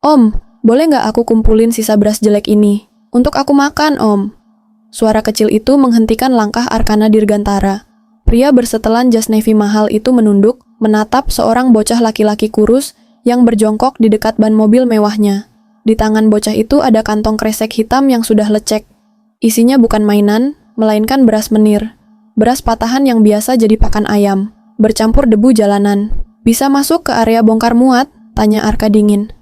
Om, boleh nggak aku kumpulin sisa beras jelek ini? Untuk aku makan, Om. Suara kecil itu menghentikan langkah Arkana Dirgantara. Pria bersetelan jas navy mahal itu menunduk, menatap seorang bocah laki-laki kurus yang berjongkok di dekat ban mobil mewahnya. Di tangan bocah itu ada kantong kresek hitam yang sudah lecek. Isinya bukan mainan, melainkan beras menir. Beras patahan yang biasa jadi pakan ayam, bercampur debu jalanan. Bisa masuk ke area bongkar muat? Tanya Arka dingin.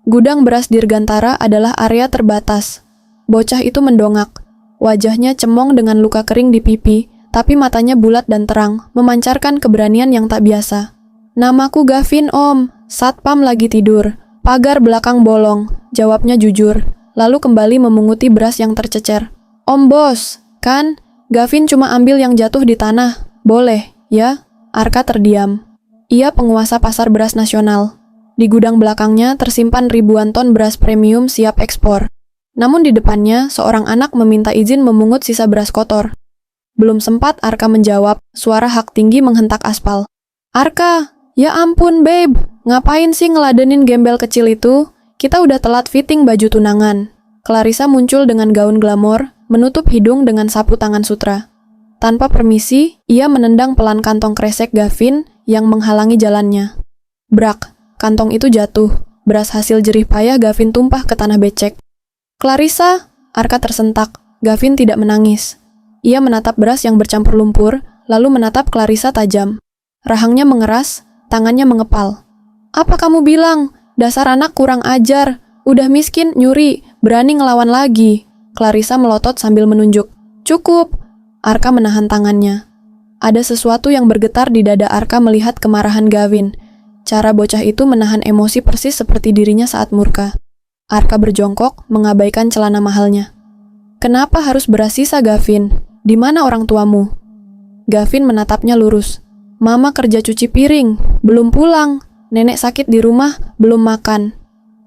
Gudang beras Dirgantara adalah area terbatas. Bocah itu mendongak. Wajahnya cemong dengan luka kering di pipi, tapi matanya bulat dan terang, memancarkan keberanian yang tak biasa. Namaku Gavin, Om. Satpam lagi tidur. Pagar belakang bolong, jawabnya jujur, lalu kembali memunguti beras yang tercecer. Om bos, kan? Gavin cuma ambil yang jatuh di tanah. Boleh, ya? Arka terdiam. Ia penguasa pasar beras nasional. Di gudang belakangnya tersimpan ribuan ton beras premium siap ekspor. Namun di depannya, seorang anak meminta izin memungut sisa beras kotor. Belum sempat Arka menjawab, suara hak tinggi menghentak aspal. Arka, ya ampun babe, ngapain sih ngeladenin gembel kecil itu? Kita udah telat fitting baju tunangan. Clarissa muncul dengan gaun glamor, menutup hidung dengan sapu tangan sutra. Tanpa permisi, ia menendang pelan kantong kresek Gavin yang menghalangi jalannya. Brak, kantong itu jatuh. Beras hasil jerih payah Gavin tumpah ke tanah becek. Clarissa, Arka tersentak. Gavin tidak menangis. Ia menatap beras yang bercampur lumpur, lalu menatap Clarissa tajam. Rahangnya mengeras, tangannya mengepal. Apa kamu bilang? Dasar anak kurang ajar. Udah miskin, nyuri, berani ngelawan lagi. Clarissa melotot sambil menunjuk. Cukup. Arka menahan tangannya. Ada sesuatu yang bergetar di dada Arka melihat kemarahan Gavin. Cara bocah itu menahan emosi persis seperti dirinya saat murka. Arka berjongkok, mengabaikan celana mahalnya. Kenapa harus beras sisa, Gavin? Di mana orang tuamu? Gavin menatapnya lurus. Mama kerja cuci piring, belum pulang. Nenek sakit di rumah, belum makan.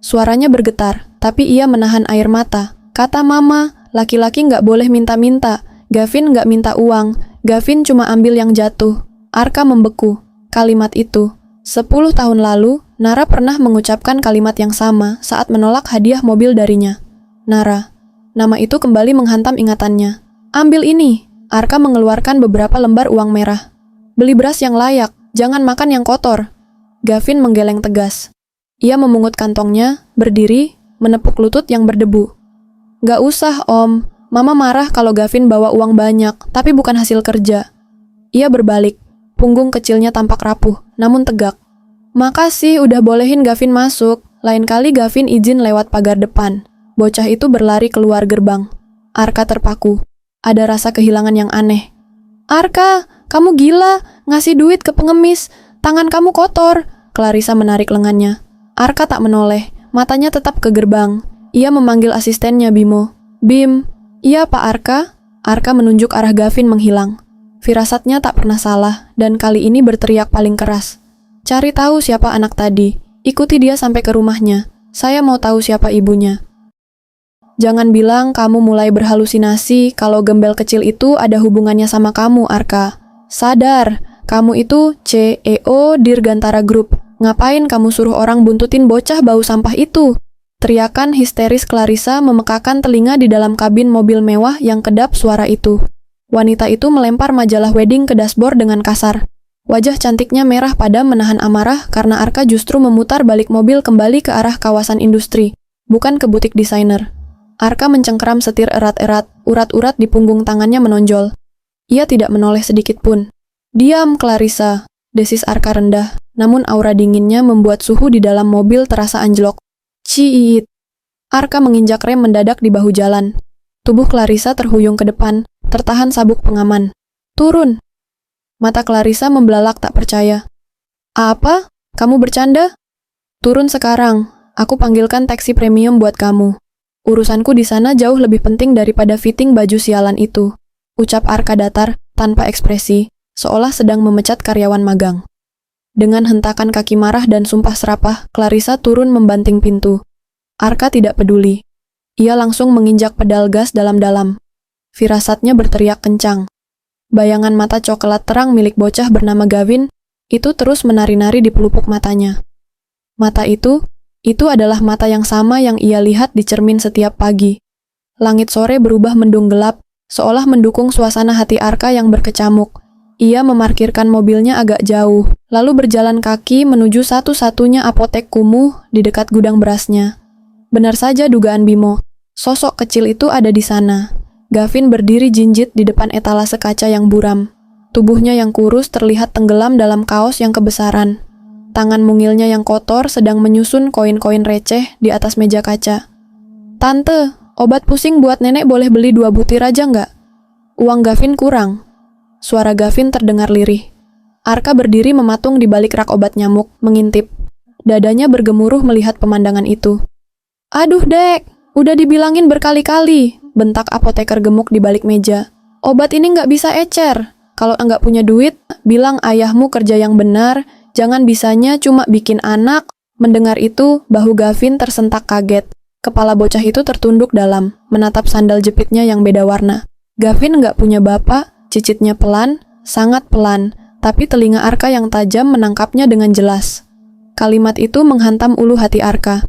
Suaranya bergetar, tapi ia menahan air mata. Kata Mama, laki-laki nggak boleh minta-minta. Gavin nggak minta uang. Gavin cuma ambil yang jatuh. Arka membeku. Kalimat itu. 10 tahun lalu, Nara pernah mengucapkan kalimat yang sama saat menolak hadiah mobil darinya. Nara. Nama itu kembali menghantam ingatannya. Ambil ini. Arka mengeluarkan beberapa lembar uang merah. Beli beras yang layak, jangan makan yang kotor. Gavin menggeleng tegas. Ia memungut kantongnya, berdiri, menepuk lutut yang berdebu. Gak usah, Om. Mama marah kalau Gavin bawa uang banyak, tapi bukan hasil kerja. Ia berbalik. Punggung kecilnya tampak rapuh, namun tegak. Makasih udah bolehin Gavin masuk. Lain kali Gavin izin lewat pagar depan. Bocah itu berlari keluar gerbang. Arka terpaku. Ada rasa kehilangan yang aneh. Arka, kamu gila. Ngasih duit ke pengemis. Tangan kamu kotor. Clarissa menarik lengannya. Arka tak menoleh. Matanya tetap ke gerbang. Ia memanggil asistennya Bimo. Bim. Iya Pak Arka. Arka menunjuk arah Gavin menghilang. Firasatnya tak pernah salah, dan kali ini berteriak paling keras. Cari tahu siapa anak tadi. Ikuti dia sampai ke rumahnya. Saya mau tahu siapa ibunya. Jangan bilang kamu mulai berhalusinasi kalau gembel kecil itu ada hubungannya sama kamu, Arka. Sadar, kamu itu CEO Dirgantara Group. Ngapain kamu suruh orang buntutin bocah bau sampah itu? Teriakan histeris Clarissa memekakan telinga di dalam kabin mobil mewah yang kedap suara itu. Wanita itu melempar majalah wedding ke dashboard dengan kasar. Wajah cantiknya merah padam menahan amarah karena Arka justru memutar balik mobil kembali ke arah kawasan industri, bukan ke butik desainer. Arka mencengkeram setir erat-erat, urat-urat di punggung tangannya menonjol. Ia tidak menoleh sedikit pun. Diam, Clarissa, desis Arka rendah, namun aura dinginnya membuat suhu di dalam mobil terasa anjlok. Ciit. Arka menginjak rem mendadak di bahu jalan. Tubuh Clarissa terhuyung ke depan, tertahan sabuk pengaman. Turun. Mata Clarissa membelalak tak percaya. Apa? Kamu bercanda? Turun sekarang. Aku panggilkan taksi premium buat kamu. Urusanku di sana jauh lebih penting daripada fitting baju sialan itu. Ucap Arka datar, tanpa ekspresi, seolah sedang memecat karyawan magang. Dengan hentakan kaki marah dan sumpah serapah, Clarissa turun membanting pintu. Arka tidak peduli. Ia langsung menginjak pedal gas dalam-dalam. Firasatnya berteriak kencang. Bayangan mata coklat terang milik bocah bernama Gavin itu terus menari-nari di pelupuk matanya. Mata itu, Itu adalah mata yang sama yang ia lihat di cermin setiap pagi. Langit sore berubah mendung gelap, seolah mendukung suasana hati Arka yang berkecamuk. Ia memarkirkan mobilnya agak jauh, lalu berjalan kaki menuju satu-satunya apotek kumuh di dekat gudang berasnya. Benar saja dugaan Bimo, sosok kecil itu ada di sana. Gavin berdiri jinjit di depan etalase kaca yang buram. Tubuhnya yang kurus terlihat tenggelam dalam kaos yang kebesaran. Tangan mungilnya yang kotor sedang menyusun koin-koin receh di atas meja kaca. "Tante, obat pusing buat nenek boleh beli 2 butir aja nggak? Uang Gavin kurang." Suara Gavin terdengar lirih. Arka berdiri mematung di balik rak obat nyamuk, mengintip. Dadanya bergemuruh melihat pemandangan itu. "Aduh, Dek, udah dibilangin berkali-kali," bentak apoteker gemuk di balik meja. "Obat ini nggak bisa ecer. Kalau nggak punya duit, bilang ayahmu kerja yang benar. Jangan bisanya cuma bikin anak." Mendengar itu, bahu Gavin tersentak kaget. Kepala bocah itu tertunduk dalam, menatap sandal jepitnya yang beda warna. Gavin nggak punya bapak, cicitnya pelan, sangat pelan, tapi telinga Arka yang tajam menangkapnya dengan jelas. Kalimat itu menghantam ulu hati Arka.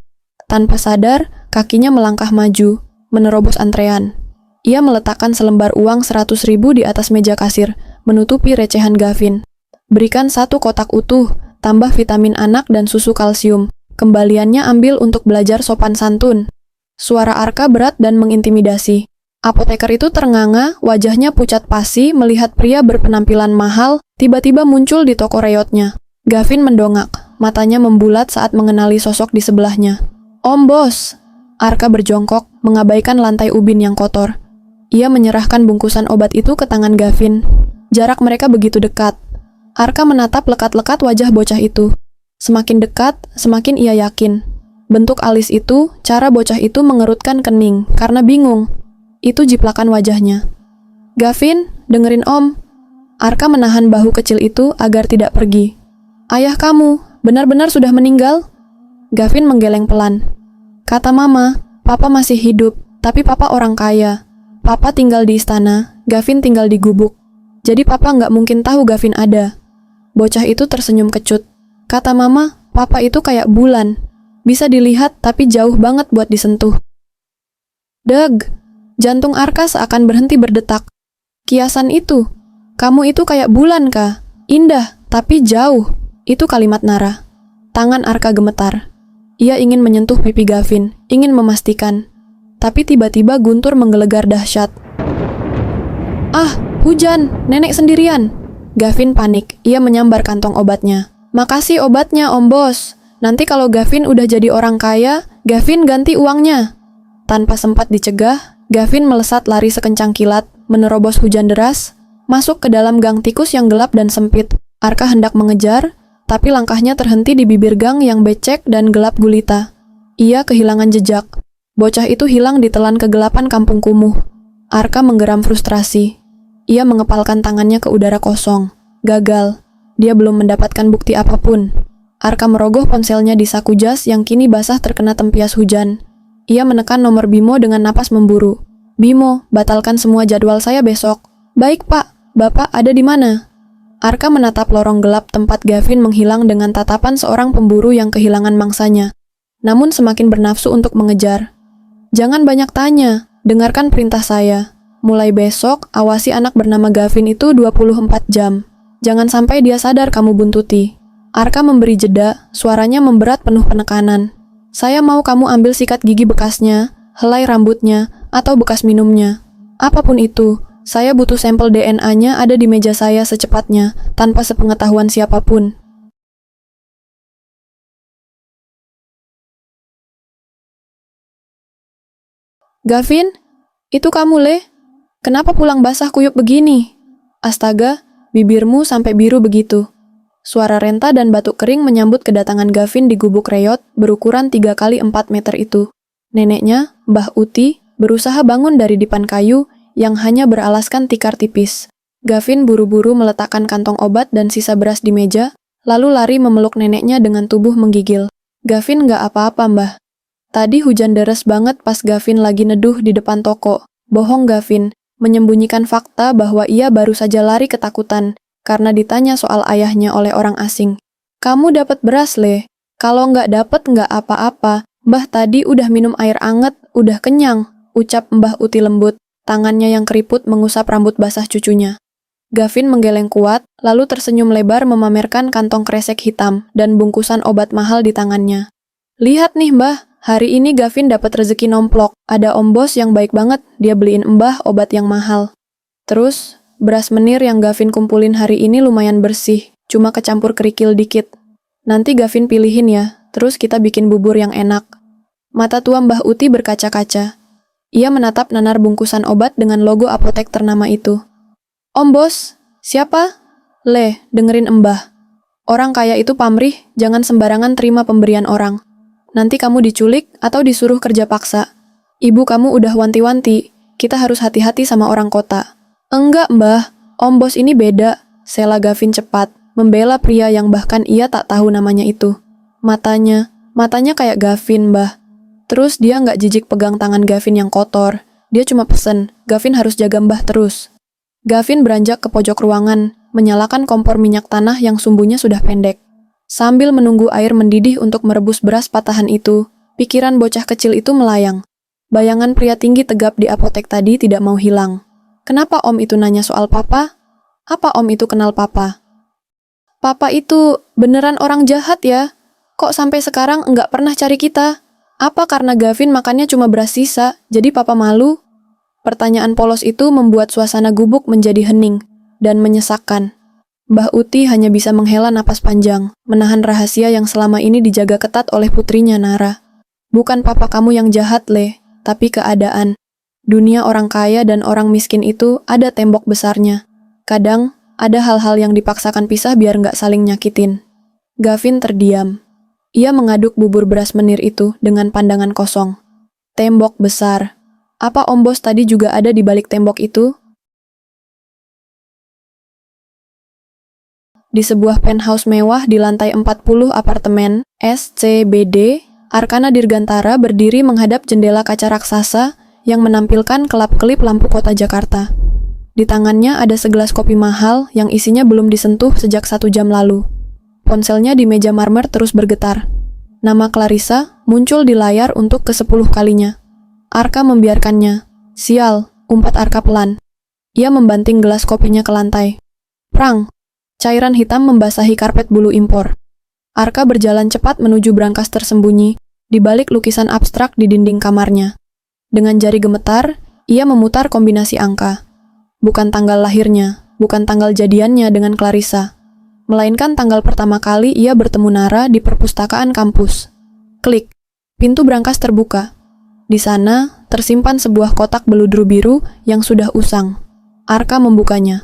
Tanpa sadar, kakinya melangkah maju, menerobos antrean. Ia meletakkan selembar uang 100.000 di atas meja kasir, menutupi recehan Gavin. "Berikan 1 kotak utuh, tambah vitamin anak dan susu kalsium. Kembaliannya ambil untuk belajar sopan santun." Suara Arka berat dan mengintimidasi. Apoteker itu ternganga, wajahnya pucat pasi melihat pria berpenampilan mahal tiba-tiba muncul di toko reyotnya. Gavin mendongak, matanya membulat saat mengenali sosok di sebelahnya. "Om Bos." Arka berjongkok, mengabaikan lantai ubin yang kotor. Ia menyerahkan bungkusan obat itu ke tangan Gavin. Jarak mereka begitu dekat. Arka menatap lekat-lekat wajah bocah itu. Semakin dekat, semakin ia yakin. Bentuk alis itu, cara bocah itu mengerutkan kening karena bingung. Itu jiplakan wajahnya. "Gavin, dengerin Om." Arka menahan bahu kecil itu agar tidak pergi. "Ayah kamu benar-benar sudah meninggal?" Gavin menggeleng pelan. "Kata Mama, Papa masih hidup, tapi Papa orang kaya. Papa tinggal di istana, Gavin tinggal di gubuk. Jadi Papa nggak mungkin tahu Gavin ada." Bocah itu tersenyum kecut. "Kata Mama, Papa itu kayak bulan. Bisa dilihat tapi jauh banget buat disentuh." Deg! Jantung Arka seakan berhenti berdetak. "Kiasan itu, kamu itu kayak bulan, Kak. Indah, tapi jauh." Itu kalimat Nara. Tangan Arka gemetar. Ia ingin menyentuh pipi Gavin, ingin memastikan. Tapi tiba-tiba Guntur menggelegar dahsyat. "Ah, hujan, nenek sendirian." Gavin panik, ia menyambar kantong obatnya. "Makasih obatnya, Om Bos. Nanti kalau Gavin udah jadi orang kaya, Gavin ganti uangnya." Tanpa sempat dicegah, Gavin melesat lari sekencang kilat, menerobos hujan deras, masuk ke dalam gang tikus yang gelap dan sempit. Arka hendak mengejar, tapi langkahnya terhenti di bibir gang yang becek dan gelap gulita. Ia kehilangan jejak. Bocah itu hilang ditelan kegelapan kampung kumuh. Arka menggeram frustrasi. Ia mengepalkan tangannya ke udara kosong. Gagal. Dia belum mendapatkan bukti apapun. Arka merogoh ponselnya di saku jas yang kini basah terkena tempias hujan. Ia menekan nomor Bimo dengan napas memburu. "Bimo, batalkan semua jadwal saya besok." "Baik, Pak. Bapak ada di mana?" Arka menatap lorong gelap tempat Gavin menghilang dengan tatapan seorang pemburu yang kehilangan mangsanya. Namun semakin bernafsu untuk mengejar. "Jangan banyak tanya. Dengarkan perintah saya. Mulai besok, awasi anak bernama Gavin itu 24 jam. Jangan sampai dia sadar kamu buntuti." Arka memberi jeda, suaranya memberat penuh penekanan. "Saya mau kamu ambil sikat gigi bekasnya, helai rambutnya, atau bekas minumnya. Apapun itu, saya butuh sampel DNA-nya ada di meja saya secepatnya, tanpa sepengetahuan siapapun." "Gavin, itu kamu, Le? Kenapa pulang basah kuyup begini? Astaga, bibirmu sampai biru begitu." Suara renta dan batuk kering menyambut kedatangan Gavin di gubuk reyot berukuran 3 kali 4 meter itu. Neneknya, Mbah Uti, berusaha bangun dari dipan kayu yang hanya beralaskan tikar tipis. Gavin buru-buru meletakkan kantong obat dan sisa beras di meja, lalu lari memeluk neneknya dengan tubuh menggigil. "Gavin nggak apa-apa, Mbah. Tadi hujan deras banget pas Gavin lagi neduh di depan toko." Bohong Gavin, menyembunyikan fakta bahwa ia baru saja lari ketakutan karena ditanya soal ayahnya oleh orang asing. "Kamu dapat beras, Le. Kalau nggak dapet nggak apa-apa, Mbah tadi udah minum air anget, udah kenyang, ucap Mbah Uti lembut, tangannya yang keriput mengusap rambut basah cucunya. Gavin menggeleng kuat, lalu tersenyum lebar memamerkan kantong kresek hitam dan bungkusan obat mahal di tangannya. Lihat nih Mbah, hari ini Gavin dapat rezeki nomplok, ada om bos yang baik banget, dia beliin Mbah obat yang mahal. Terus, beras menir yang Gavin kumpulin hari ini lumayan bersih, cuma kecampur kerikil dikit. Nanti Gavin pilihin ya, terus kita bikin bubur yang enak. Mata tua Mbah Uti berkaca-kaca. Ia menatap nanar bungkusan obat dengan logo apotek ternama itu. Om bos, siapa? Le, dengerin Mbah. Orang kaya itu pamrih, jangan sembarangan terima pemberian orang. Nanti kamu diculik atau disuruh kerja paksa. Ibu kamu udah wanti-wanti, kita harus hati-hati sama orang kota. Enggak Mbah, om bos ini beda, sela Gavin cepat. Membela pria yang bahkan ia tak tahu namanya itu. Matanya kayak Gavin, Mbah. Terus dia nggak jijik pegang tangan Gavin yang kotor. Dia cuma pesen, Gavin harus jaga Mbah terus. Gavin beranjak ke pojok ruangan, menyalakan kompor minyak tanah yang sumbunya sudah pendek. Sambil menunggu air mendidih untuk merebus beras patahan itu, pikiran bocah kecil itu melayang. Bayangan pria tinggi tegap di apotek tadi tidak mau hilang. Kenapa om itu nanya soal papa? Apa om itu kenal papa? Papa itu beneran orang jahat ya? Kok sampai sekarang nggak pernah cari kita? Apa karena Gavin makannya cuma beras sisa, jadi papa malu? Pertanyaan polos itu membuat suasana gubuk menjadi hening dan menyesakkan. Mbah Uti hanya bisa menghela napas panjang, menahan rahasia yang selama ini dijaga ketat oleh putrinya Nara. Bukan papa kamu yang jahat, Le, tapi keadaan. Dunia orang kaya dan orang miskin itu ada tembok besarnya. Kadang, ada hal-hal yang dipaksakan pisah biar nggak saling nyakitin. Gavin terdiam. Ia mengaduk bubur beras menir itu dengan pandangan kosong. Tembok besar. Apa om bos tadi juga ada di balik tembok itu? Di sebuah penthouse mewah di lantai 40 apartemen SCBD, Arkana Dirgantara berdiri menghadap jendela kaca raksasa yang menampilkan kelap-kelip lampu kota Jakarta. Di tangannya ada segelas kopi mahal yang isinya belum disentuh sejak 1 jam lalu. Ponselnya di meja marmer terus bergetar. Nama Clarissa muncul di layar untuk ke-10 kalinya. Arka membiarkannya. Sial, umpat Arka pelan. Ia membanting gelas kopinya ke lantai. Prang! Cairan hitam membasahi karpet bulu impor. Arka berjalan cepat menuju brankas tersembunyi di balik lukisan abstrak di dinding kamarnya. Dengan jari gemetar, ia memutar kombinasi angka. Bukan tanggal lahirnya, bukan tanggal jadiannya dengan Clarissa, melainkan tanggal pertama kali ia bertemu Nara di perpustakaan kampus. Klik, pintu brankas terbuka. Di sana, tersimpan sebuah kotak beludru biru yang sudah usang. Arka membukanya.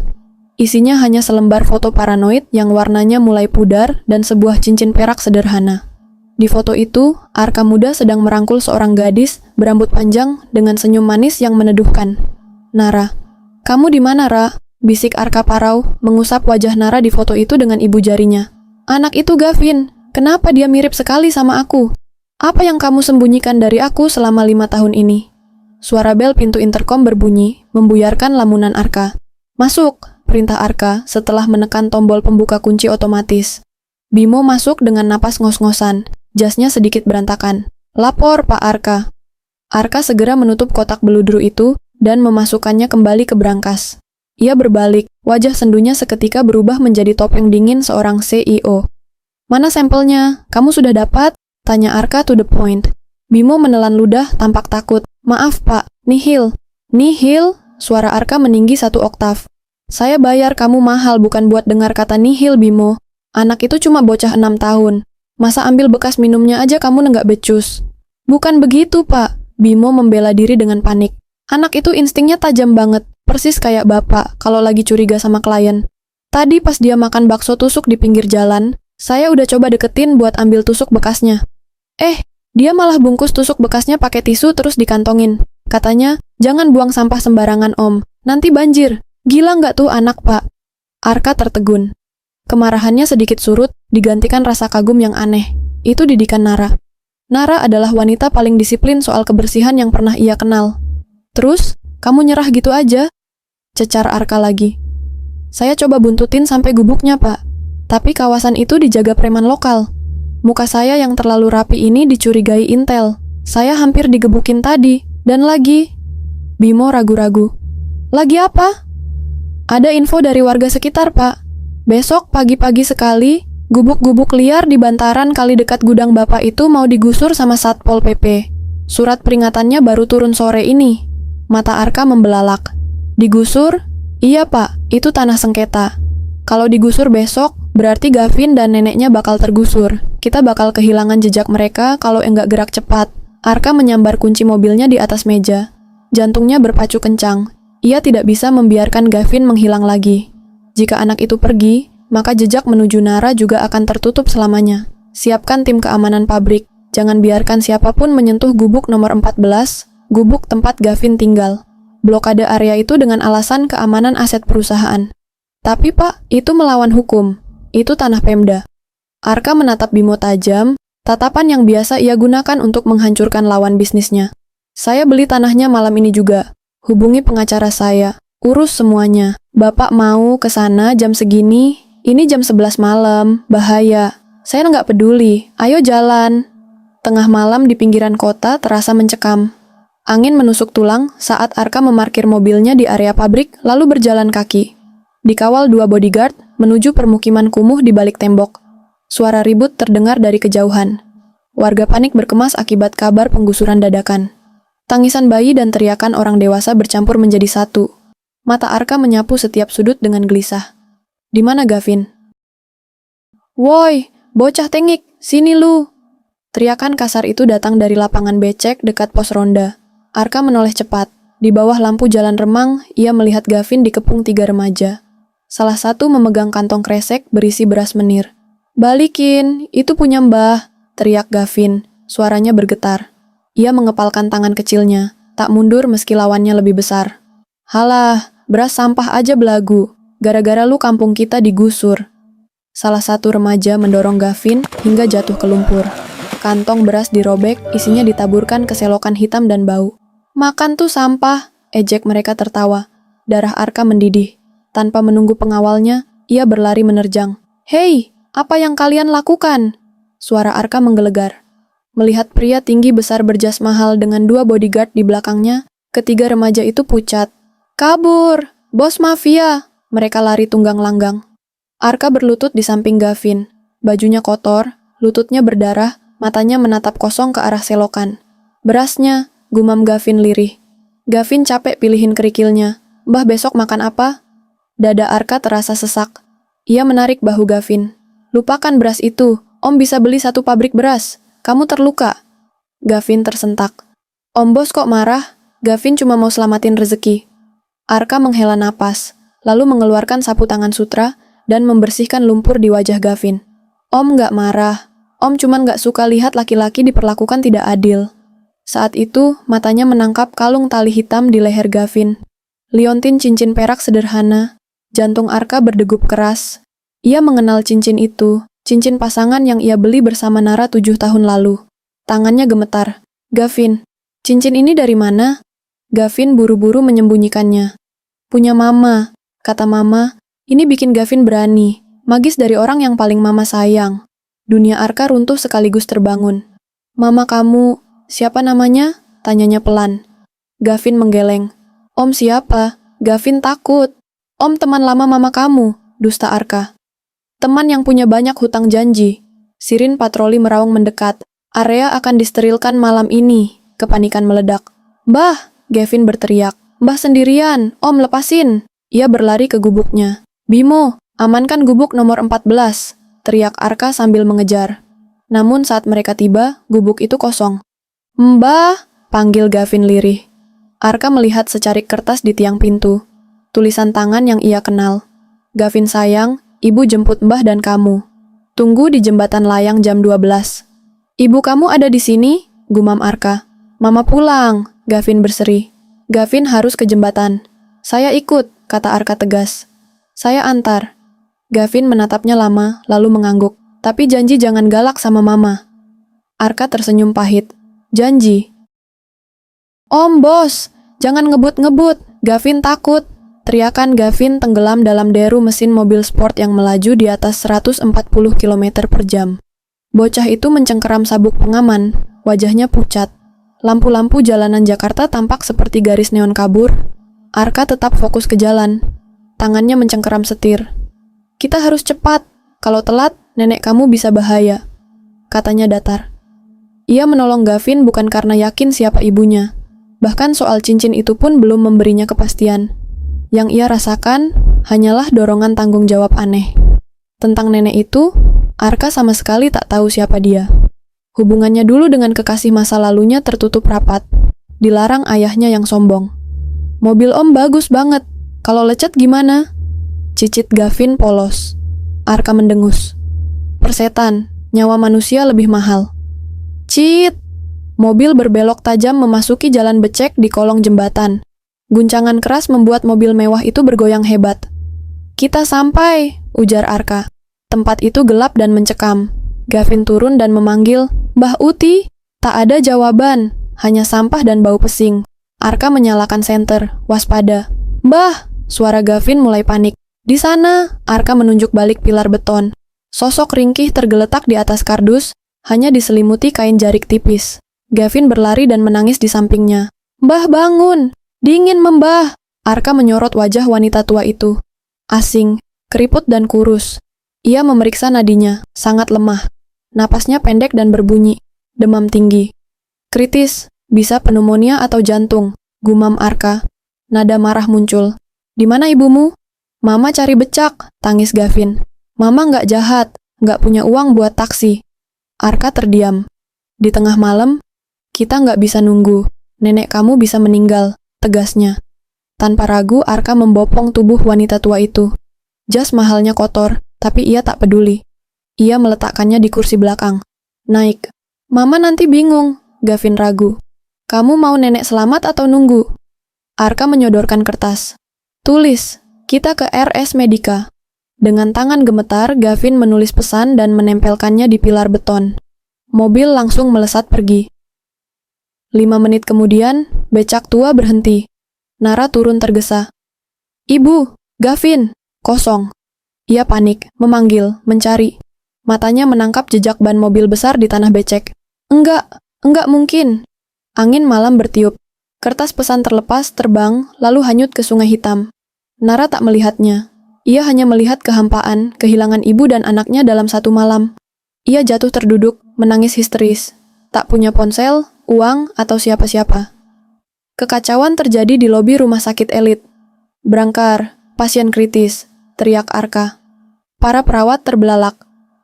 Isinya hanya selembar foto paranoid yang warnanya mulai pudar dan sebuah cincin perak sederhana. Di foto itu, Arka muda sedang merangkul seorang gadis berambut panjang dengan senyum manis yang meneduhkan. Nara. Kamu di mana, Ra? Bisik Arka parau, mengusap wajah Nara di foto itu dengan ibu jarinya. Anak itu Gavin. Kenapa dia mirip sekali sama aku? Apa yang kamu sembunyikan dari aku selama 5 tahun ini? Suara bel pintu interkom berbunyi, membuyarkan lamunan Arka. Masuk, perintah Arka setelah menekan tombol pembuka kunci otomatis. Bimo masuk dengan napas ngos-ngosan, jasnya sedikit berantakan. Lapor, Pak Arka. Arka segera menutup kotak beludru itu dan memasukkannya kembali ke brankas. Ia berbalik, wajah sendunya seketika berubah menjadi topeng dingin seorang CEO. Mana sampelnya? Kamu sudah dapat? Tanya Arka to the point. Bimo menelan ludah tampak takut. Maaf Pak, nihil. Nihil? Suara Arka meninggi 1 oktav. Saya bayar kamu mahal bukan buat dengar kata nihil, Bimo. Anak itu cuma bocah 6 tahun. Masa ambil bekas minumnya aja kamu nenggak becus? Bukan begitu, Pak. Bimo membela diri dengan panik. Anak itu instingnya tajam banget, persis kayak bapak kalau lagi curiga sama klien. Tadi pas dia makan bakso tusuk di pinggir jalan, saya udah coba deketin buat ambil tusuk bekasnya. Dia malah bungkus tusuk bekasnya pakai tisu terus dikantongin. Katanya, jangan buang sampah sembarangan om, nanti banjir. Gila nggak tuh anak, Pak? Arka tertegun. Kemarahannya sedikit surut, digantikan rasa kagum yang aneh. Itu didikan Nara. Nara adalah wanita paling disiplin soal kebersihan yang pernah ia kenal. Terus, kamu nyerah gitu aja? Cecar Arka lagi. Saya coba buntutin sampai gubuknya, Pak. Tapi kawasan itu dijaga preman lokal. Muka saya yang terlalu rapi ini dicurigai intel. Saya hampir digebukin tadi. Dan lagi... Bimo ragu-ragu. Lagi apa? Ada info dari warga sekitar, Pak. Besok pagi-pagi sekali, gubuk-gubuk liar di bantaran kali dekat gudang Bapak itu mau digusur sama Satpol PP. Surat peringatannya baru turun sore ini. Mata Arka membelalak. Digusur? Iya, Pak. Itu tanah sengketa. Kalau digusur besok, berarti Gavin dan neneknya bakal tergusur. Kita bakal kehilangan jejak mereka kalau enggak gerak cepat. Arka menyambar kunci mobilnya di atas meja. Jantungnya berpacu kencang. Ia tidak bisa membiarkan Gavin menghilang lagi. Jika anak itu pergi, maka jejak menuju Nara juga akan tertutup selamanya. Siapkan tim keamanan pabrik. Jangan biarkan siapapun menyentuh gubuk nomor 14, gubuk tempat Gavin tinggal. Blokade area itu dengan alasan keamanan aset perusahaan. Tapi Pak, itu melawan hukum. Itu tanah Pemda. Arka menatap Bimo tajam, tatapan yang biasa ia gunakan untuk menghancurkan lawan bisnisnya. Saya beli tanahnya malam ini juga. Hubungi pengacara saya. Urus semuanya. Bapak mau ke sana jam segini? Ini jam 11 malam. Bahaya. Saya nggak peduli. Ayo jalan. Tengah malam di pinggiran kota terasa mencekam. Angin menusuk tulang saat Arka memarkir mobilnya di area pabrik lalu berjalan kaki. Dikawal 2 bodyguard menuju permukiman kumuh di balik tembok. Suara ribut terdengar dari kejauhan. Warga panik berkemas akibat kabar penggusuran dadakan. Tangisan bayi dan teriakan orang dewasa bercampur menjadi satu. Mata Arka menyapu setiap sudut dengan gelisah. Di mana Gavin? Woi, bocah tengik, sini lu! Teriakan kasar itu datang dari lapangan becek dekat pos ronda. Arka menoleh cepat. Di bawah lampu jalan remang, ia melihat Gavin dikepung 3 remaja. Salah satu memegang kantong kresek berisi beras menir. Balikin, itu punya Mbah, teriak Gavin. Suaranya bergetar. Ia mengepalkan tangan kecilnya, tak mundur meski lawannya lebih besar. Halah, beras sampah aja belagu. Gara-gara lu kampung kita digusur. Salah satu remaja mendorong Gavin hingga jatuh ke lumpur. Kantong beras dirobek, isinya ditaburkan ke selokan hitam dan bau. Makan tuh sampah, ejek mereka tertawa. Darah Arka mendidih. Tanpa menunggu pengawalnya, ia berlari menerjang. Hei, apa yang kalian lakukan? Suara Arka menggelegar. Melihat pria tinggi besar berjas mahal dengan 2 bodyguard di belakangnya, ketiga remaja itu pucat. Kabur, bos mafia. Mereka lari tunggang langgang. Arka berlutut di samping Gavin. Bajunya kotor, lututnya berdarah, matanya menatap kosong ke arah selokan. Berasnya, gumam Gavin lirih. Gavin capek pilihin kerikilnya. Mbah besok makan apa? Dada Arka terasa sesak. Ia menarik bahu Gavin. Lupakan beras itu, Om bisa beli 1 pabrik beras. Kamu terluka. Gavin tersentak. Om bos kok marah? Gavin cuma mau selamatin rezeki. Arka menghela napas, lalu mengeluarkan sapu tangan sutra dan membersihkan lumpur di wajah Gavin. Om nggak marah. Om cuma nggak suka lihat laki-laki diperlakukan tidak adil. Saat itu, matanya menangkap kalung tali hitam di leher Gavin. Liontin cincin perak sederhana. Jantung Arka berdegup keras. Ia mengenal cincin itu, cincin pasangan yang ia beli bersama Nara 7 tahun lalu. Tangannya gemetar. Gavin, cincin ini dari mana? Gavin buru-buru menyembunyikannya. Punya mama, kata mama. Ini bikin Gavin berani, magis dari orang yang paling mama sayang. Dunia Arka runtuh sekaligus terbangun. Mama kamu, siapa namanya? Tanyanya pelan. Gavin menggeleng. Om siapa? Gavin takut. Om teman lama mama kamu, dusta Arka. Teman yang punya banyak hutang janji. Sirin patroli meraung mendekat. Area akan disterilkan malam ini. Kepanikan meledak. Mbah, Gavin berteriak. Mbah sendirian, Om lepasin. Ia berlari ke gubuknya. Bimo, amankan gubuk nomor 14. Teriak Arka sambil mengejar. Namun saat mereka tiba, gubuk itu kosong. Mbah, panggil Gavin lirih. Arka melihat secarik kertas di tiang pintu. Tulisan tangan yang ia kenal. Gavin sayang, ibu jemput Mbah dan kamu. Tunggu di jembatan layang jam 12. Ibu kamu ada di sini? Gumam Arka. Mama pulang, Gavin berseri. Gavin harus ke jembatan. Saya ikut, kata Arka tegas. Saya antar. Gavin menatapnya lama, lalu mengangguk. Tapi janji jangan galak sama mama. Arka tersenyum pahit. Janji. Om bos, jangan ngebut-ngebut. Gavin takut. Teriakan Gavin tenggelam dalam deru mesin mobil sport yang melaju di atas 140 km per jam. Bocah itu mencengkeram sabuk pengaman, wajahnya pucat. Lampu-lampu jalanan Jakarta tampak seperti garis neon kabur. Arka tetap fokus ke jalan. Tangannya mencengkeram setir. "Kita harus cepat. Kalau telat, nenek kamu bisa bahaya," katanya datar. Ia menolong Gavin bukan karena yakin siapa ibunya. Bahkan soal cincin itu pun belum memberinya kepastian. Yang ia rasakan hanyalah dorongan tanggung jawab aneh. Tentang nenek itu, Arka sama sekali tak tahu siapa dia. Hubungannya dulu dengan kekasih masa lalunya tertutup rapat. Dilarang ayahnya yang sombong. "Mobil Om bagus banget. Kalau lecet gimana?" Cicit Gavin polos. Arka mendengus. "Persetan, nyawa manusia lebih mahal." "Cit!" Mobil berbelok tajam memasuki jalan becek di kolong jembatan. Guncangan keras membuat mobil mewah itu bergoyang hebat. "Kita sampai," ujar Arka. Tempat itu gelap dan mencekam. Gavin turun dan memanggil, "Mbah Uti." Tak ada jawaban, hanya sampah dan bau pesing. Arka menyalakan senter, waspada. "Mbah!" Suara Gavin mulai panik. "Di sana," Arka menunjuk balik pilar beton. Sosok ringkih tergeletak di atas kardus, hanya diselimuti kain jarik tipis. Gavin berlari dan menangis di sampingnya. "Mbah bangun! Dingin membah!" Arka menyorot wajah wanita tua itu. Asing, keriput dan kurus. Ia memeriksa nadinya, sangat lemah. Napasnya pendek dan berbunyi. Demam tinggi. "Kritis, bisa pneumonia atau jantung," gumam Arka. Nada marah muncul. "Di mana ibumu?" "Mama cari becak," tangis Gavin. "Mama nggak jahat, nggak punya uang buat taksi." Arka terdiam. "Di tengah malam, kita nggak bisa nunggu. Nenek kamu bisa meninggal," tegasnya. Tanpa ragu, Arka membopong tubuh wanita tua itu. Jas mahalnya kotor, tapi ia tak peduli. Ia meletakkannya di kursi belakang. "Naik." "Mama nanti bingung," Gavin ragu. "Kamu mau nenek selamat atau nunggu?" Arka menyodorkan kertas. "Tulis, kita ke RS Medika." Dengan tangan gemetar, Gavin menulis pesan dan menempelkannya di pilar beton. Mobil langsung melesat pergi. 5 menit kemudian, becak tua berhenti. Nara turun tergesa. "Ibu, Gavin." Kosong. Ia panik, memanggil, mencari. Matanya menangkap jejak ban mobil besar di tanah becek. Enggak mungkin." Angin malam bertiup. Kertas pesan terlepas, terbang, lalu hanyut ke sungai hitam. Nara tak melihatnya. Ia hanya melihat kehampaan, kehilangan ibu dan anaknya dalam satu malam. Ia jatuh terduduk, menangis histeris. Tak punya ponsel, uang, atau siapa-siapa. Kekacauan terjadi di lobi rumah sakit elit. "Brangkar, pasien kritis," teriak Arka. Para perawat terbelalak.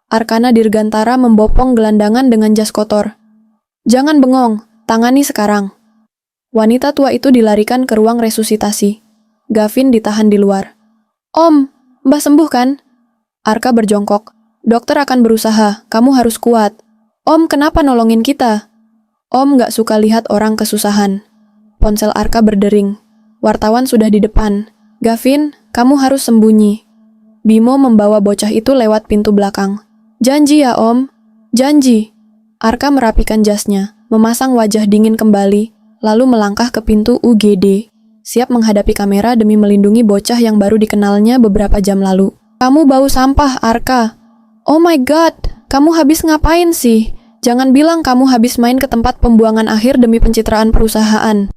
Arkana Dirgantara membopong gelandangan dengan jas kotor. "Jangan bengong, tangani sekarang." Wanita tua itu dilarikan ke ruang resusitasi. Gavin ditahan di luar. "Om, Mbah sembuh kan?" Arka berjongkok. "Dokter akan berusaha, kamu harus kuat." "Om, kenapa nolongin kita?" "Om gak suka lihat orang kesusahan." Ponsel Arka berdering. Wartawan sudah di depan. "Gavin, kamu harus sembunyi." Bimo membawa bocah itu lewat pintu belakang. "Janji ya, Om." "Janji." Arka merapikan jasnya, memasang wajah dingin kembali, lalu melangkah ke pintu UGD, siap menghadapi kamera demi melindungi bocah yang baru dikenalnya beberapa jam lalu. "Kamu bau sampah, Arka." "Oh my God, kamu habis ngapain sih? Jangan bilang kamu habis main ke tempat pembuangan akhir demi pencitraan perusahaan."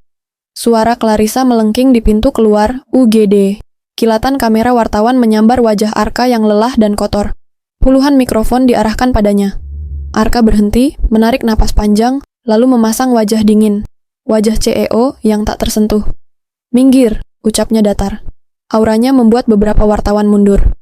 Suara Clarissa melengking di pintu keluar UGD. Kilatan kamera wartawan menyambar wajah Arka yang lelah dan kotor. Puluhan mikrofon diarahkan padanya. Arka berhenti, menarik napas panjang, lalu memasang wajah dingin. Wajah CEO yang tak tersentuh. "Minggir," ucapnya datar. Auranya membuat beberapa wartawan mundur.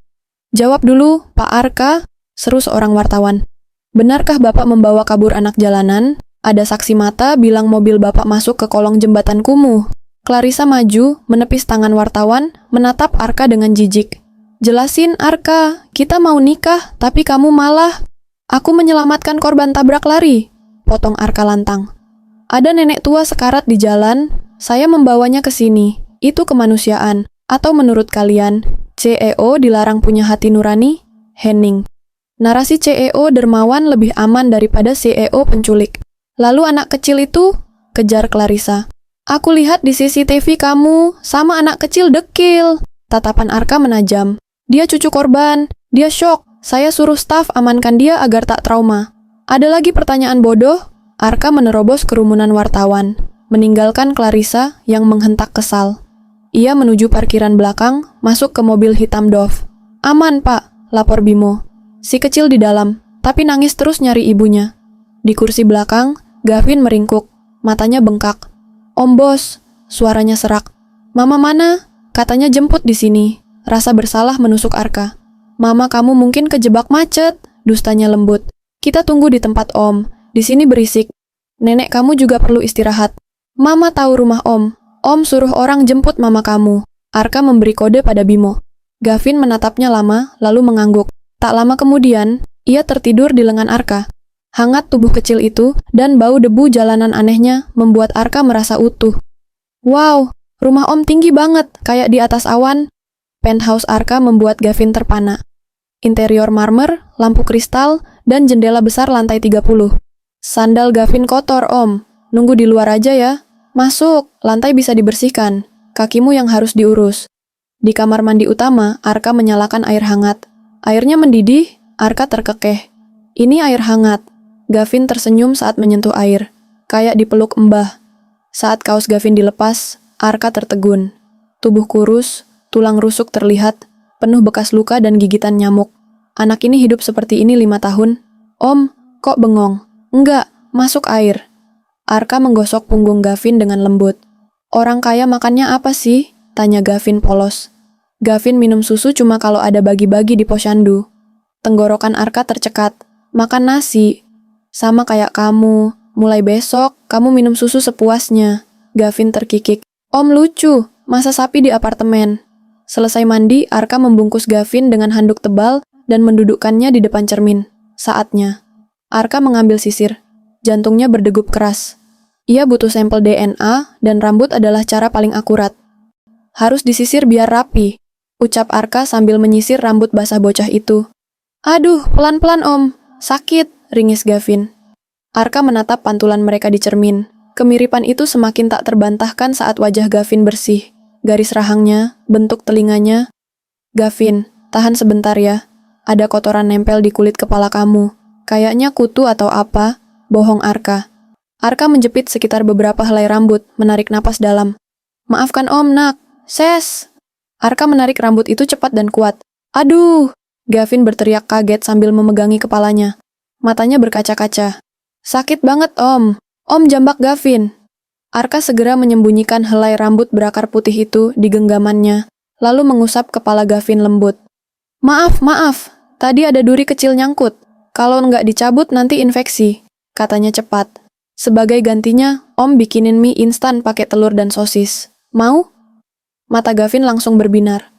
"Jawab dulu, Pak Arka," seru seorang wartawan. "Benarkah Bapak membawa kabur anak jalanan? Ada saksi mata bilang mobil Bapak masuk ke kolong jembatan kumuh." Clarissa maju, menepis tangan wartawan, menatap Arka dengan jijik. "Jelasin, Arka, kita mau nikah, tapi kamu malah..." "Aku menyelamatkan korban tabrak lari," potong Arka lantang. "Ada nenek tua sekarat di jalan, saya membawanya ke sini. Itu kemanusiaan. Atau menurut kalian, CEO dilarang punya hati nurani?" Henning. "Narasi CEO dermawan lebih aman daripada CEO penculik." "Lalu anak kecil itu?" kejar Clarissa. "Aku lihat di CCTV kamu sama anak kecil dekil." Tatapan Arka menajam. "Dia cucu korban, dia shock. Saya suruh staf amankan dia agar tak trauma." Ada lagi pertanyaan bodoh? Arka menerobos kerumunan wartawan, meninggalkan Clarissa yang menghentak kesal. Ia menuju parkiran belakang, masuk ke mobil hitam Dove. Aman, Pak, lapor Bimo. Si kecil di dalam, tapi nangis terus nyari ibunya. Di kursi belakang, Gavin meringkuk, matanya bengkak. Om bos, suaranya serak. Mama mana? Katanya jemput di sini. Rasa bersalah menusuk Arka. Mama kamu mungkin kejebak macet, dustanya lembut. Kita tunggu di tempat Om. Di sini berisik. Nenek kamu juga perlu istirahat. Mama tahu rumah Om. Om suruh orang jemput mama kamu. Arka memberi kode pada Bimo. Gavin menatapnya lama, lalu mengangguk. Tak lama kemudian, ia tertidur di lengan Arka. Hangat tubuh kecil itu dan bau debu jalanan anehnya membuat Arka merasa utuh. Wow, rumah Om tinggi banget, kayak di atas awan. Penthouse Arka membuat Gavin terpana. Interior marmer, lampu kristal, dan jendela besar lantai 30. Sandal Gavin kotor, Om. Nunggu di luar aja ya. Masuk, lantai bisa dibersihkan. Kakimu yang harus diurus. Di kamar mandi utama, Arka menyalakan air hangat. Airnya mendidih, Arka terkekeh. Ini air hangat. Gavin tersenyum saat menyentuh air. Kayak dipeluk mbah. Saat kaos Gavin dilepas, Arka tertegun. Tubuh kurus, tulang rusuk terlihat, penuh bekas luka dan gigitan nyamuk. Anak ini hidup seperti ini 5 tahun. Om, kok bengong? Enggak, masuk air. Arka menggosok punggung Gavin dengan lembut. Orang kaya makannya apa sih? Tanya Gavin polos. Gavin minum susu cuma kalau ada bagi-bagi di posyandu. Tenggorokan Arka tercekat. Makan nasi. Sama kayak kamu. Mulai besok, kamu minum susu sepuasnya. Gavin terkikik. Om lucu, masa sapi di apartemen. Selesai mandi, Arka membungkus Gavin dengan handuk tebal dan mendudukkannya di depan cermin. Saatnya. Arka mengambil sisir. Jantungnya berdegup keras. Ia butuh sampel DNA dan rambut adalah cara paling akurat. Harus disisir biar rapi, ucap Arka sambil menyisir rambut basah bocah itu. Aduh, pelan-pelan Om. Sakit, ringis Gavin. Arka menatap pantulan mereka di cermin. Kemiripan itu semakin tak terbantahkan saat wajah Gavin bersih. Garis rahangnya, bentuk telinganya. Gavin, tahan sebentar ya. Ada kotoran nempel di kulit kepala kamu. Kayaknya kutu atau apa. Bohong Arka. Arka menjepit sekitar beberapa helai rambut, menarik napas dalam. Maafkan Om, nak. Ses. Arka menarik rambut itu cepat dan kuat. Aduh. Gavin berteriak kaget sambil memegangi kepalanya. Matanya berkaca-kaca. Sakit banget Om. Om jambak Gavin. Arka segera menyembunyikan helai rambut berakar putih itu di genggamannya, lalu mengusap kepala Gavin lembut. Maaf, tadi ada duri kecil nyangkut. Kalau nggak dicabut nanti infeksi, katanya cepat. Sebagai gantinya, Om bikinin mie instan pakai telur dan sosis. Mau? Mata Gavin langsung berbinar.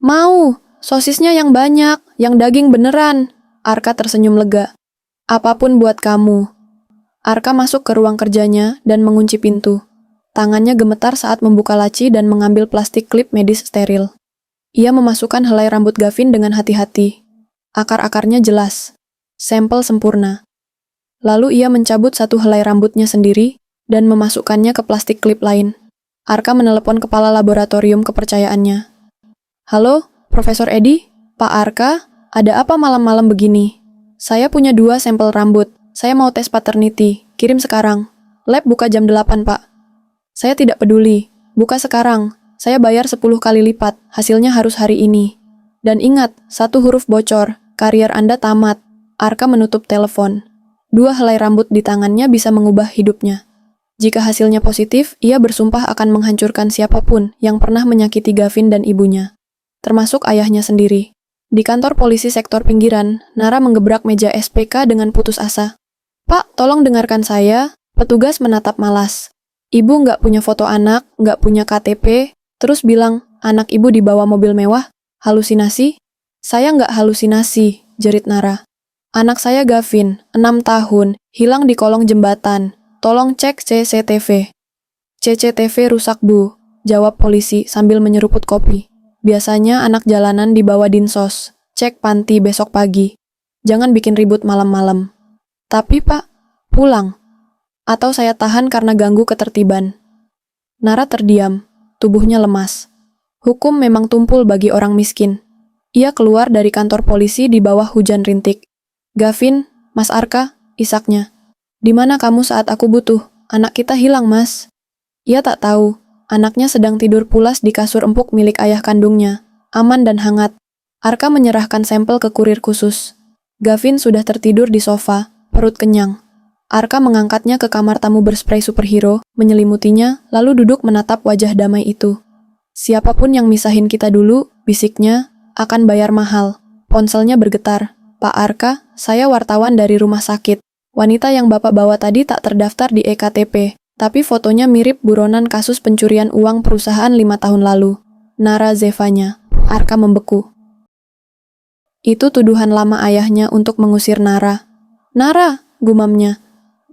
Mau, sosisnya yang banyak, yang daging beneran. Arka tersenyum lega. Apapun buat kamu. Arka masuk ke ruang kerjanya dan mengunci pintu. Tangannya gemetar saat membuka laci dan mengambil plastik klip medis steril. Ia memasukkan helai rambut Gavin dengan hati-hati. Akar-akarnya jelas. Sampel sempurna. Lalu ia mencabut satu helai rambutnya sendiri dan memasukkannya ke plastik klip lain. Arka menelepon kepala laboratorium kepercayaannya. Halo, Profesor Edi? Pak Arka, ada apa malam-malam begini? Saya punya 2 sampel rambut. Saya mau tes paternity. Kirim sekarang. Lab buka jam 8, Pak. Saya tidak peduli. Buka sekarang. Saya bayar 10 kali lipat. Hasilnya harus hari ini. Dan ingat, 1 huruf bocor. Karier Anda tamat. Arka menutup telepon. 2 helai rambut di tangannya bisa mengubah hidupnya. Jika hasilnya positif, ia bersumpah akan menghancurkan siapapun yang pernah menyakiti Gavin dan ibunya. Termasuk ayahnya sendiri. Di kantor polisi sektor pinggiran, Nara menggebrak meja SPK dengan putus asa. Pak, tolong dengarkan saya. Petugas menatap malas. Ibu nggak punya foto anak, nggak punya KTP, terus bilang, anak ibu dibawa mobil mewah. Halusinasi? Saya nggak halusinasi, jerit Nara. Anak saya Gavin, 6 tahun, hilang di kolong jembatan. Tolong cek CCTV. CCTV rusak Bu, jawab polisi sambil menyeruput kopi. Biasanya anak jalanan dibawa dinsos. Cek panti besok pagi. Jangan bikin ribut malam-malam. Tapi Pak, pulang. Atau saya tahan karena ganggu ketertiban. Nara terdiam, tubuhnya lemas. Hukum memang tumpul bagi orang miskin. Ia keluar dari kantor polisi di bawah hujan rintik. Gavin, Mas Arka, isaknya. Di mana kamu saat aku butuh? Anak kita hilang, Mas. Ia tak tahu. Anaknya sedang tidur pulas di kasur empuk milik ayah kandungnya. Aman dan hangat. Arka menyerahkan sampel ke kurir khusus. Gavin sudah tertidur di sofa, perut kenyang. Arka mengangkatnya ke kamar tamu berspray superhero, menyelimutinya, lalu duduk menatap wajah damai itu. Siapapun yang misahin kita dulu, bisiknya, akan bayar mahal. Ponselnya bergetar. Pak Arka, saya wartawan dari rumah sakit. Wanita yang Bapak bawa tadi tak terdaftar di EKTP, tapi fotonya mirip buronan kasus pencurian uang perusahaan 5 tahun lalu. Nara Zevanya. Arka membeku. Itu tuduhan lama ayahnya untuk mengusir Nara. Nara, gumamnya.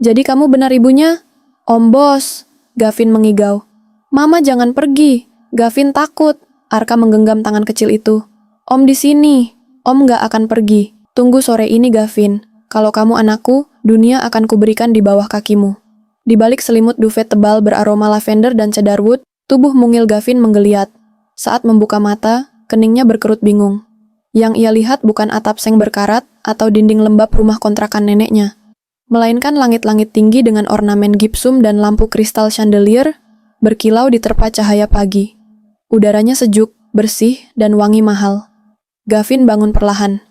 Jadi kamu benar ibunya? Om Bos, Gavin mengigau. Mama jangan pergi, Gavin takut. Arka menggenggam tangan kecil itu. Om di sini, Om gak akan pergi. Tunggu sore ini Gavin, kalau kamu anakku, dunia akan kuberikan di bawah kakimu. Di balik selimut duvet tebal beraroma lavender dan cedarwood, tubuh mungil Gavin menggeliat. Saat membuka mata, keningnya berkerut bingung. Yang ia lihat bukan atap seng berkarat atau dinding lembab rumah kontrakan neneknya, melainkan langit-langit tinggi dengan ornamen gipsum dan lampu kristal chandelier berkilau diterpa cahaya pagi. Udaranya sejuk, bersih, dan wangi mahal. Gavin bangun perlahan,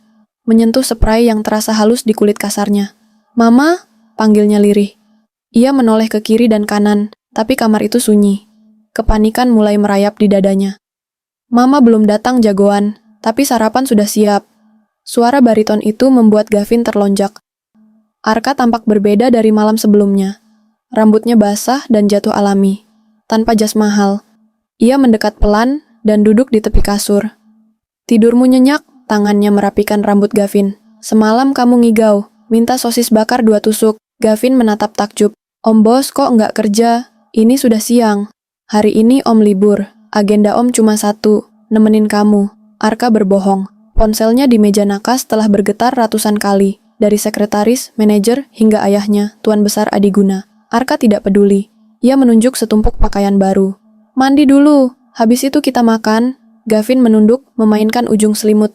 menyentuh spray yang terasa halus di kulit kasarnya. Mama, panggilnya lirih. Ia menoleh ke kiri dan kanan, tapi kamar itu sunyi. Kepanikan mulai merayap di dadanya. Mama belum datang jagoan, tapi sarapan sudah siap. Suara bariton itu membuat Gavin terlonjak. Arka tampak berbeda dari malam sebelumnya. Rambutnya basah dan jatuh alami, tanpa jas mahal. Ia mendekat pelan dan duduk di tepi kasur. Tidurmu nyenyak, tangannya merapikan rambut Gavin. Semalam kamu ngigau, minta sosis bakar 2 tusuk. Gavin menatap takjub. Om Bos kok nggak kerja? Ini sudah siang. Hari ini Om libur. Agenda Om cuma satu, nemenin kamu. Arka berbohong. Ponselnya di meja nakas telah bergetar ratusan kali. Dari sekretaris, manajer, hingga ayahnya, Tuan Besar Adiguna. Arka tidak peduli. Ia menunjuk setumpuk pakaian baru. Mandi dulu, habis itu kita makan. Gavin menunduk, memainkan ujung selimut.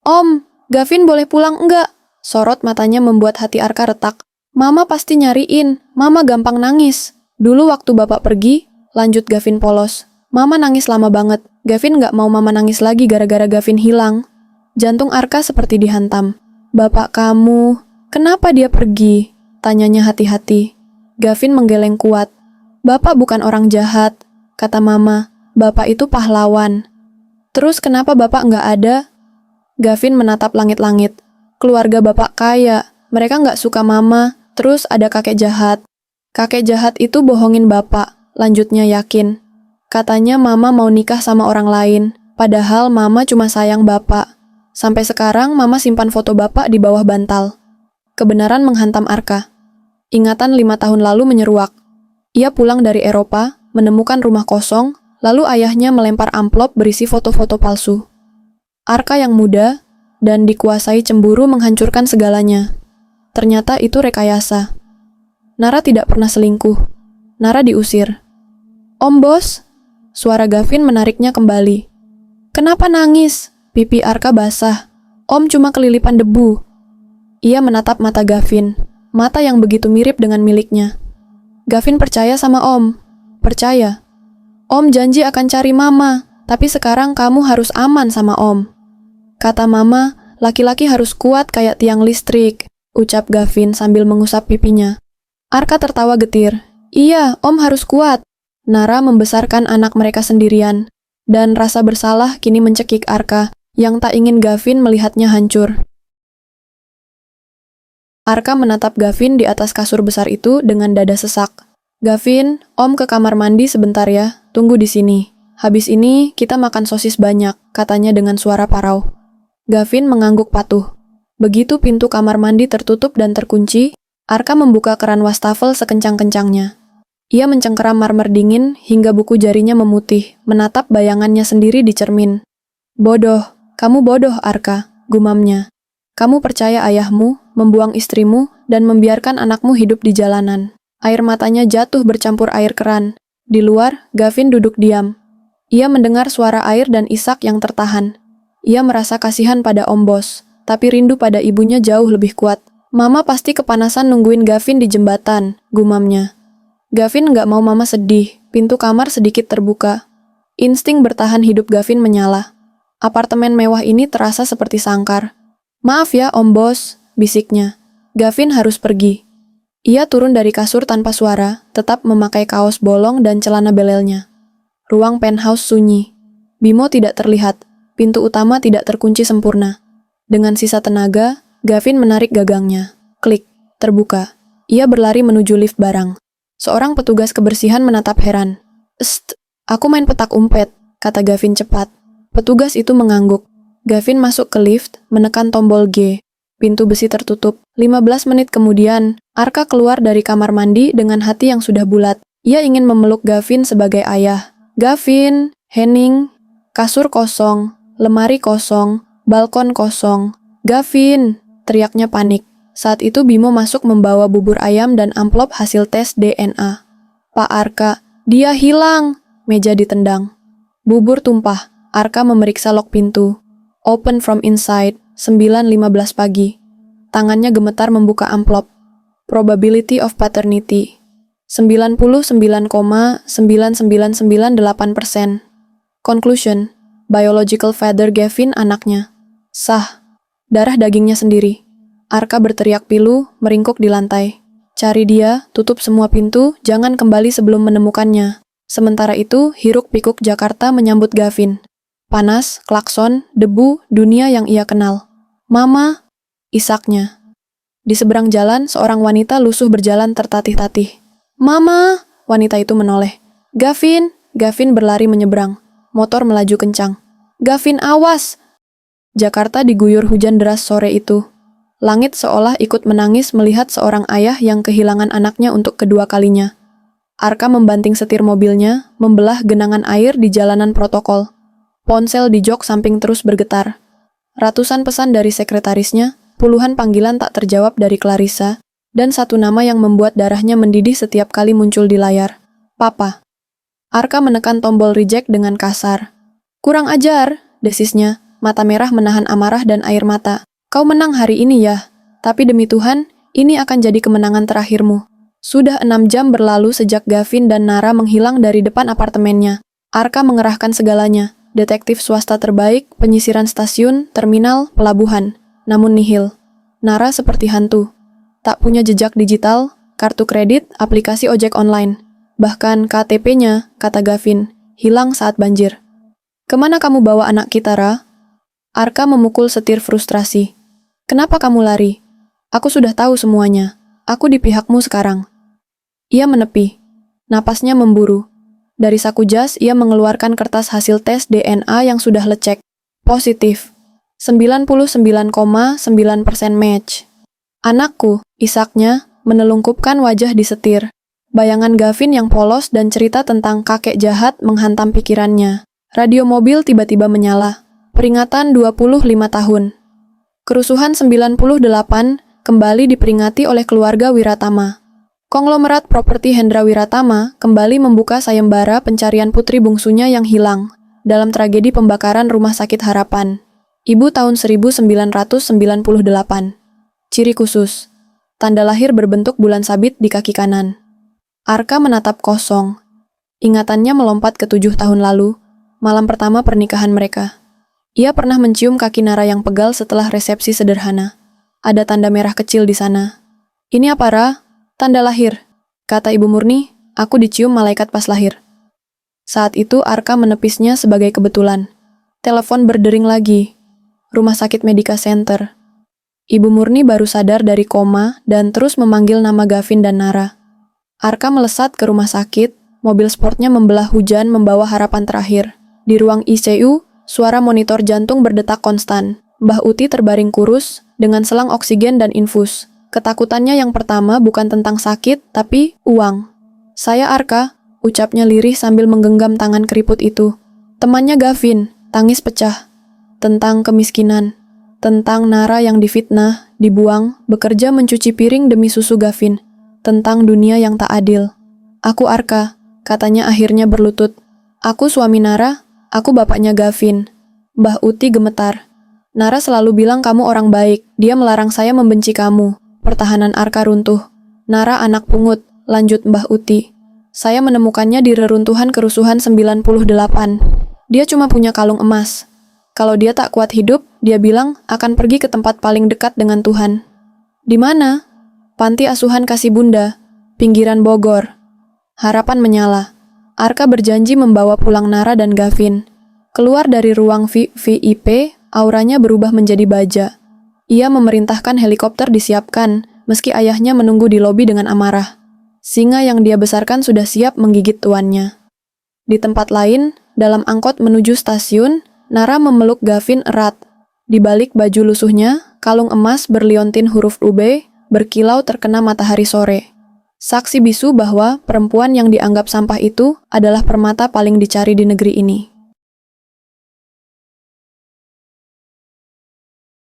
Om, Gavin boleh pulang enggak? Sorot matanya membuat hati Arka retak. Mama pasti nyariin, Mama gampang nangis. Dulu waktu Bapak pergi, lanjut Gavin polos. Mama nangis lama banget. Gavin nggak mau Mama nangis lagi gara-gara Gavin hilang. Jantung Arka seperti dihantam. Bapak kamu, kenapa dia pergi? Tanyanya hati-hati. Gavin menggeleng kuat. Bapak bukan orang jahat, kata Mama. Bapak itu pahlawan. Terus kenapa Bapak nggak ada? Gavin menatap langit-langit. Keluarga Bapak kaya, mereka nggak suka Mama, terus ada kakek jahat. Kakek jahat itu bohongin Bapak, lanjutnya yakin. Katanya Mama mau nikah sama orang lain, padahal Mama cuma sayang Bapak. Sampai sekarang Mama simpan foto Bapak di bawah bantal. Kebenaran menghantam Arka. Ingatan 5 tahun lalu menyeruak. Ia pulang dari Eropa, menemukan rumah kosong, lalu ayahnya melempar amplop berisi foto-foto palsu. Arka yang muda dan dikuasai cemburu menghancurkan segalanya. Ternyata itu rekayasa. Nara tidak pernah selingkuh. Nara diusir. Om Bos, suara Gavin menariknya kembali. Kenapa nangis? Pipi Arka basah. Om cuma kelilipan debu. Ia menatap mata Gavin, mata yang begitu mirip dengan miliknya. Gavin percaya sama Om. Percaya. Om janji akan cari Mama, tapi sekarang kamu harus aman sama Om. Kata Mama, laki-laki harus kuat kayak tiang listrik, ucap Gavin sambil mengusap pipinya. Arka tertawa getir. Iya, Om harus kuat. Nara membesarkan anak mereka sendirian, dan rasa bersalah kini mencekik Arka, yang tak ingin Gavin melihatnya hancur. Arka menatap Gavin di atas kasur besar itu dengan dada sesak. Gavin, Om ke kamar mandi sebentar ya, tunggu di sini. Habis ini kita makan sosis banyak, katanya dengan suara parau. Gavin mengangguk patuh. Begitu pintu kamar mandi tertutup dan terkunci, Arka membuka keran wastafel sekencang-kencangnya. Ia mencengkeram marmer dingin hingga buku jarinya memutih, menatap bayangannya sendiri di cermin. Bodoh, kamu bodoh Arka, gumamnya. Kamu percaya ayahmu, membuang istrimu, dan membiarkan anakmu hidup di jalanan. Air matanya jatuh bercampur air keran. Di luar, Gavin duduk diam. Ia mendengar suara air dan isak yang tertahan. Ia merasa kasihan pada Om Bos, tapi rindu pada ibunya jauh lebih kuat. Mama pasti kepanasan nungguin Gavin di jembatan, gumamnya. Gavin nggak mau mama sedih, pintu kamar sedikit terbuka. Insting bertahan hidup Gavin menyala. Apartemen mewah ini terasa seperti sangkar. Maaf ya, Om Bos, bisiknya. Gavin harus pergi. Ia turun dari kasur tanpa suara, tetap memakai kaos bolong dan celana belelnya. Ruang penthouse sunyi. Bimo tidak terlihat, pintu utama tidak terkunci sempurna. Dengan sisa tenaga, Gavin menarik gagangnya. Klik, terbuka. Ia berlari menuju lift barang. Seorang petugas kebersihan menatap heran. "St, aku main petak umpet," kata Gavin cepat. Petugas itu mengangguk. Gavin masuk ke lift, menekan tombol G. Pintu besi tertutup. 15 menit kemudian, Arka keluar dari kamar mandi dengan hati yang sudah bulat. Ia ingin memeluk Gavin sebagai ayah. Gavin, Henning, kasur kosong, lemari kosong, balkon kosong. Gavin, teriaknya panik. Saat itu Bimo masuk membawa bubur ayam dan amplop hasil tes DNA. Pak Arka, dia hilang. Meja ditendang. Bubur tumpah. Arka memeriksa lock pintu. Open from inside, 9.15 pagi. Tangannya gemetar membuka amplop. Probability of paternity, 99,99998%. Conclusion, biological father Gavin anaknya. Sah. Darah dagingnya sendiri. Arka berteriak pilu, meringkuk di lantai. Cari dia, tutup semua pintu, jangan kembali sebelum menemukannya. Sementara itu, hiruk-pikuk Jakarta menyambut Gavin. Panas, klakson, debu, dunia yang ia kenal. Mama, isaknya. Di seberang jalan, seorang wanita lusuh berjalan tertatih-tatih. Mama, wanita itu menoleh. Gavin, Gavin berlari menyeberang. Motor melaju kencang. Gavin, awas! Jakarta diguyur hujan deras sore itu. Langit seolah ikut menangis melihat seorang ayah yang kehilangan anaknya untuk kedua kalinya. Arka membanting setir mobilnya, membelah genangan air di jalanan protokol. Ponsel di jok samping terus bergetar. Ratusan pesan dari sekretarisnya, puluhan panggilan tak terjawab dari Clarissa, dan satu nama yang membuat darahnya mendidih setiap kali muncul di layar. Papa. Arka menekan tombol reject dengan kasar. Kurang ajar, desisnya. Mata merah menahan amarah dan air mata. Kau menang hari ini ya, tapi demi Tuhan, ini akan jadi kemenangan terakhirmu. Sudah 6 jam berlalu sejak Gavin dan Nara menghilang dari depan apartemennya. Arka mengerahkan segalanya, detektif swasta terbaik, penyisiran stasiun, terminal, pelabuhan. Namun nihil. Nara seperti hantu. Tak punya jejak digital, kartu kredit, aplikasi ojek online. Bahkan KTP-nya, kata Gavin, hilang saat banjir. Kemana kamu bawa anak kita, Ra? Arka memukul setir frustrasi. Kenapa kamu lari? Aku sudah tahu semuanya. Aku di pihakmu sekarang. Ia menepi. Napasnya memburu. Dari saku jas, ia mengeluarkan kertas hasil tes DNA yang sudah lecek. Positif. 99,9% match. Anakku, isaknya, menelungkupkan wajah di setir. Bayangan Gavin yang polos dan cerita tentang kakek jahat menghantam pikirannya. Radio mobil tiba-tiba menyala. Peringatan 25 tahun. Kerusuhan 98 kembali diperingati oleh keluarga Wiratama. Konglomerat properti Hendra Wiratama kembali membuka sayembara pencarian putri bungsunya yang hilang dalam tragedi pembakaran Rumah Sakit Harapan. Ibu tahun 1998. Ciri khusus. Tanda lahir berbentuk bulan sabit di kaki kanan. Arka menatap kosong. Ingatannya melompat ke 7 tahun lalu, malam pertama pernikahan mereka. Ia pernah mencium kaki Nara yang pegal setelah resepsi sederhana. Ada tanda merah kecil di sana. Ini apa, Ra? Tanda lahir. Kata Ibu Murni, aku dicium malaikat pas lahir. Saat itu Arka menepisnya sebagai kebetulan. Telepon berdering lagi. Rumah Sakit Medica Center. Ibu Murni baru sadar dari koma dan terus memanggil nama Gavin dan Nara. Arka melesat ke rumah sakit, mobil sportnya membelah hujan membawa harapan terakhir. Di ruang ICU, suara monitor jantung berdetak konstan. Mbah Uti terbaring kurus, dengan selang oksigen dan infus. Ketakutannya yang pertama bukan tentang sakit, tapi uang. Saya Arka, ucapnya lirih sambil menggenggam tangan keriput itu. Temannya Gavin, tangis pecah. Tentang kemiskinan. Tentang Nara yang difitnah, dibuang, bekerja mencuci piring demi susu Gavin. Tentang dunia yang tak adil. Aku Arka, katanya akhirnya berlutut. Aku suami Nara. Aku bapaknya Gavin. Mbah Uti gemetar. Nara selalu bilang kamu orang baik. Dia melarang saya membenci kamu. Pertahanan Arka runtuh. Nara anak pungut, lanjut Mbah Uti. Saya menemukannya di reruntuhan kerusuhan 98. Dia cuma punya kalung emas. Kalau dia tak kuat hidup, dia bilang akan pergi ke tempat paling dekat dengan Tuhan. Di mana? Panti Asuhan Kasih Bunda, pinggiran Bogor. Harapan menyala. Arka berjanji membawa pulang Nara dan Gavin. Keluar dari ruang VIP, auranya berubah menjadi baja. Ia memerintahkan helikopter disiapkan, meski ayahnya menunggu di lobi dengan amarah. Singa yang dia besarkan sudah siap menggigit tuannya. Di tempat lain, dalam angkot menuju stasiun, Nara memeluk Gavin erat. Di balik baju lusuhnya, kalung emas berliontin huruf UB, berkilau terkena matahari sore. Saksi bisu bahwa perempuan yang dianggap sampah itu adalah permata paling dicari di negeri ini.